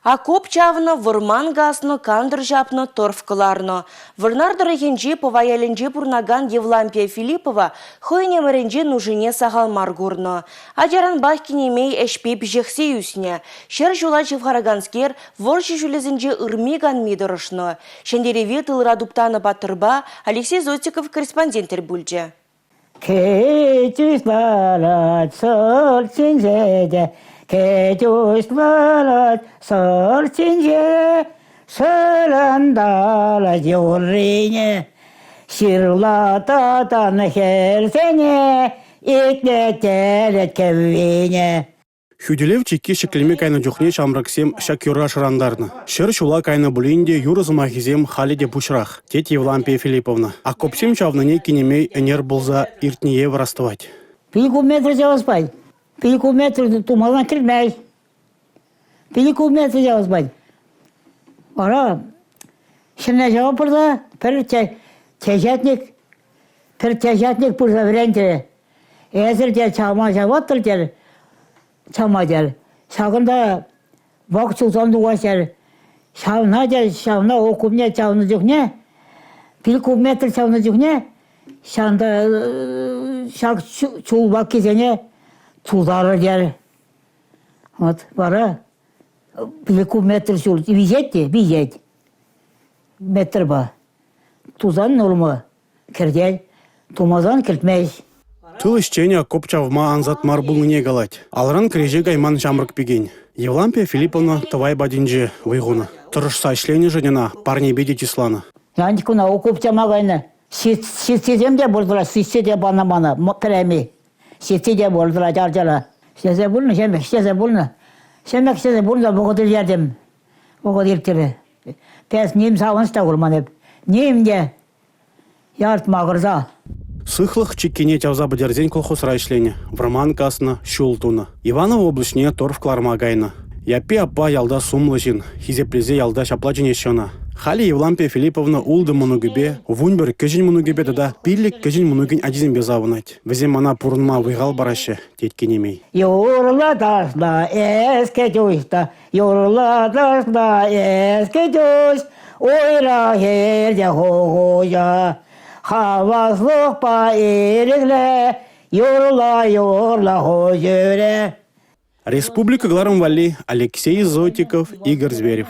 Акоп чавны вырман газны кандыр жапны торфкыларны. Вырнардыры хенжи поваяленжи бурнаган Евлампия Филиппова хойне мөренжи нужине сағалмар гурны. Аджаран бахкинемей эшпеп жехсе юсне. Шер жула жевхараганскер воржи жүлезінжі ырмиган мидырышны. Шендереве тылыра дуптаны батырба Алексей Зотиков корреспондентер бүлже. Кетюс балат сол сенжеде, кетюс балат сол сенже, соландала жоррине, ширлататан херсене, иклетелет кевине. Хюделев чекки шеклеме кайна жухне шамраксем шакюра шарандарны. Шер шула кайна булинде юрызмахизем халиде пушрах. Тет Евлампия Филипповна. А копсем чавнане кинемей энер булза иртние вырастывать. Пиликуметр жалоспай. Пиликуметр тумалан кирмей. Пиликуметр жалоспай. Ара, шене жауап бұрда, пір тежетник бұрда вренте. Әзірде чама жауаттыр дер. Çamadır. Şağında vakit uzandı ulaşır. Şağına okumaya çağınacak ne? Bir kilometre çağınacak ne? Şağında şağ çul vakitine çuldarır yer. Var. Bir kilometre çul. Vizet. Metre ba. Tuzan olma. Kerdel. Tumazan kirtmez. Тыл ищения копчавма анзат марбулыне галать. Алран креже гайман жамрык пеген. Евлампия Филипповна тавай бадинже выгуна. Тұрышса ішлені женена парне беде числана. Яндикуна окупчама гайна. Сетсем де болдыра, сетсе де бана-бана, прями. Сетсе де болдыра, жар-жара. Сезе болны, сезе болны. Шемек сезе болны, бұғыдыр жердем. Бұғыдыр тірі. Пәс нем сауынс та құрман еп. Нем де ярт мағырза. Сыхлых чеккене тявза бадерзен колхозра ишлени. Враман касна, шултуна. Иванова облачне торф кларма гайна. Япи апа ялда сумлыжин. Хизеплезе ялда шаплачын ещена. Хали Евлампия Филипповна улды мунугибе, вунбер кежин мунугибе да пиллик кежин мунугин адизин безавынать. Везем ана пурынма выгал бараще, теткенемей. Юрладашна эске жуйста, юрладашна эске жуйс, ойра херде хогоя. Havazlık pa erigle, yorla hojere. Республика Гларом Вали, Алексей Зотиков, Игорь Зверев.